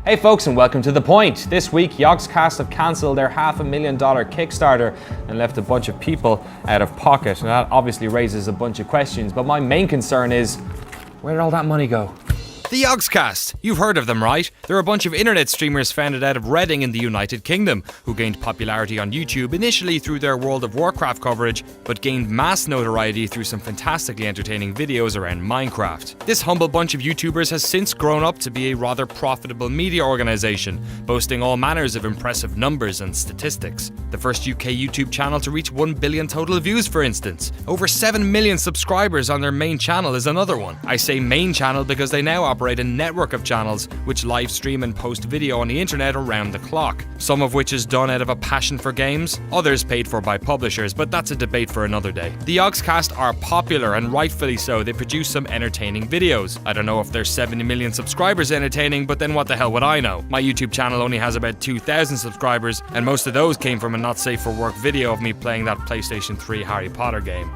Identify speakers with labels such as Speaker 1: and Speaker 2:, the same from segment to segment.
Speaker 1: Hey folks, and welcome to The Point. This week, Yogscasts have cancelled their $500,000 Kickstarter and left a bunch of people out of pocket. And that obviously raises a bunch of questions, but my main concern is, where did all that money go?
Speaker 2: The Yogscasts! You've heard of them, right? They're a bunch of internet streamers founded out of Reading in the United Kingdom, who gained popularity on YouTube initially through their World of Warcraft coverage, but gained mass notoriety through some fantastically entertaining videos around Minecraft. This humble bunch of YouTubers has since grown up to be a rather profitable media organisation, boasting all manners of impressive numbers and statistics. The first UK YouTube channel to reach 1 billion total views, for instance. Over 7 million subscribers on their main channel is another one. I say main channel because they now operate a network of channels which live stream and post video on the internet around the clock. Some of which is done out of a passion for games, others paid for by publishers, but that's a debate for another day. The Yogscasts are popular, and rightfully so. They produce some entertaining videos. I don't know if there's 70 million subscribers entertaining, but then what the hell would I know? My YouTube channel only has about 2,000 subscribers, and most of those came from a not safe for work video of me playing that PlayStation 3 Harry Potter game.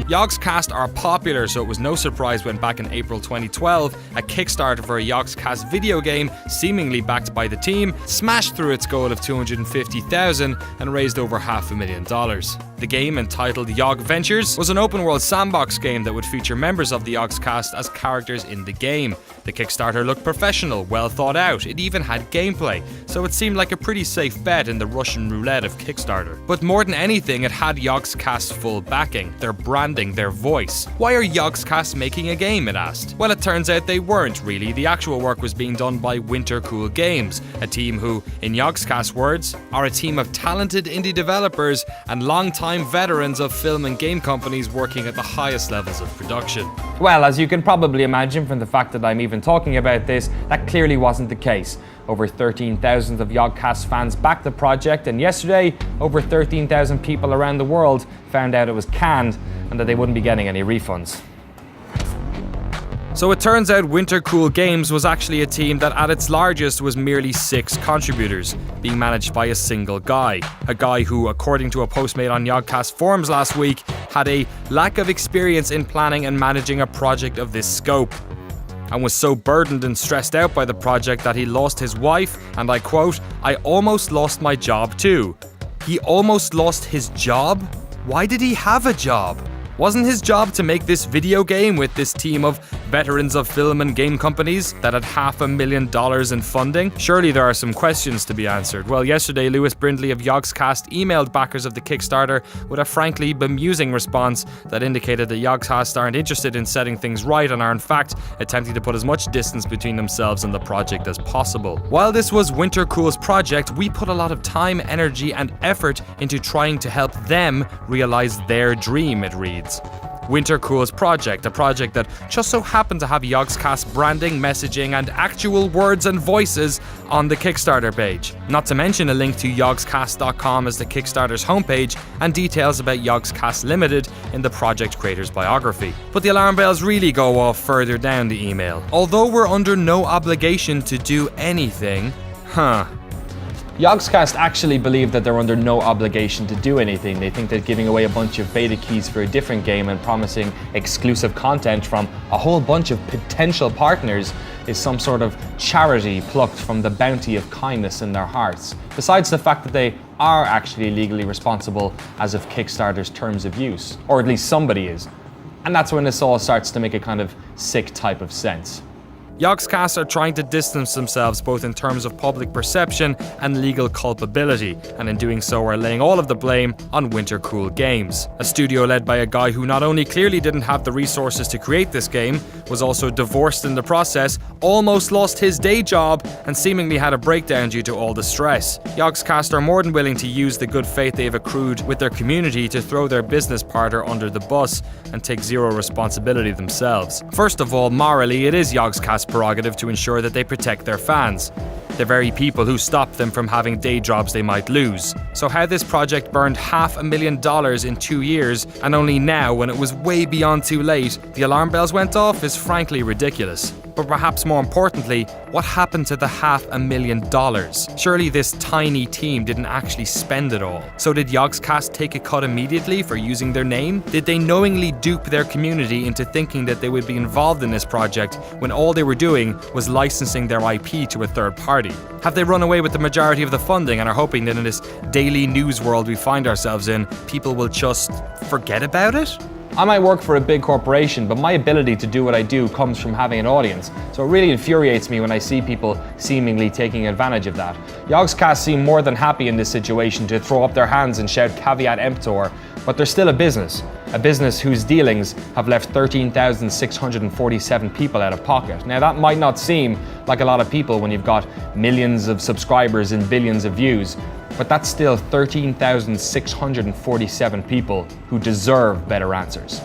Speaker 2: Yogscasts are popular, so it was no surprise when back in April 2012, a Kickstarter for a Yogscast video game, seemingly backed by the team, smashed through its goal of $250,000 and raised over $500,000. The game, entitled Yog Ventures, was an open-world sandbox game that would feature members of the Yogscast as characters in the game. The Kickstarter looked professional, well thought out, it even had gameplay, so it seemed like a pretty safe bet in the Russian roulette of Kickstarter. But more than anything, it had Yogscast's full backing, their branding, their voice. Why are Yogscasts making a game, it asked? Well, it turns out they weren't really. The actual work was being done by Winter Cool Games, a team who, in Yogscast words, are a team of talented indie developers and long-time veterans of film and game companies working at the highest levels of production.
Speaker 1: Well, as you can probably imagine from the fact that I'm even talking about this, that clearly wasn't the case. Over 13,000 of Yogscast fans backed the project, and yesterday, over 13,000 people around the world found out it was canned and that they wouldn't be getting any refunds.
Speaker 2: So it turns out Winter Cool Games was actually a team that at its largest was merely 6 contributors, being managed by a single guy. A guy who, according to a post made on Yogscast forums last week, had a lack of experience in planning and managing a project of this scope, and was so burdened and stressed out by the project that he lost his wife, and I quote, "I almost lost my job too." He almost lost his job? Why did he have a job? Wasn't his job to make this video game with this team of veterans of film and game companies that had $500,000 in funding? Surely there are some questions to be answered. Well, yesterday, Lewis Brindley of Yogscast emailed backers of the Kickstarter with a frankly bemusing response that indicated that Yogscast aren't interested in setting things right and are in fact attempting to put as much distance between themselves and the project as possible. While this was Winter Cool's project, we put a lot of time, energy and effort into trying to help them realize their dream, it reads. Winter Cool's project, a project that just so happened to have Yogscast branding, messaging and actual words and voices on the Kickstarter page. Not to mention a link to yogscast.com as the Kickstarter's homepage and details about Yogscast Limited in the project creator's biography. But the alarm bells really go off further down the email. Although we're under no obligation to do anything,
Speaker 1: Yogscast actually believe that they're under no obligation to do anything. They think that giving away a bunch of beta keys for a different game and promising exclusive content from a whole bunch of potential partners is some sort of charity plucked from the bounty of kindness in their hearts. Besides the fact that they are actually legally responsible as of Kickstarter's terms of use, or at least somebody is. And that's when this all starts to make a kind of sick type of sense.
Speaker 2: Yogscasts are trying to distance themselves both in terms of public perception and legal culpability, and in doing so are laying all of the blame on Winter Cool Games, a studio led by a guy who not only clearly didn't have the resources to create this game, was also divorced in the process, almost lost his day job, and seemingly had a breakdown due to all the stress. Yogscasts are more than willing to use the good faith they've accrued with their community to throw their business partner under the bus and take zero responsibility themselves. First of all, morally, it is Yogscasts' prerogative to ensure that they protect their fans, the very people who stop them from having day jobs they might lose. So how this project burned $500,000 in 2 years, and only now, when it was way beyond too late, the alarm bells went off is frankly ridiculous. But perhaps more importantly, what happened to the $500,000? Surely this tiny team didn't actually spend it all. So did Yogscast take a cut immediately for using their name? Did they knowingly dupe their community into thinking that they would be involved in this project when all they were doing was licensing their IP to a third party? Have they run away with the majority of the funding and are hoping that in this daily news world we find ourselves in, people will just forget about it?
Speaker 1: I might work for a big corporation, but my ability to do what I do comes from having an audience. So it really infuriates me when I see people seemingly taking advantage of that. Yogscasts seem more than happy in this situation to throw up their hands and shout caveat emptor, but they're still a business whose dealings have left 13,647 people out of pocket. Now that might not seem like a lot of people when you've got millions of subscribers and billions of views, but that's still 13,647 people who deserve better answers.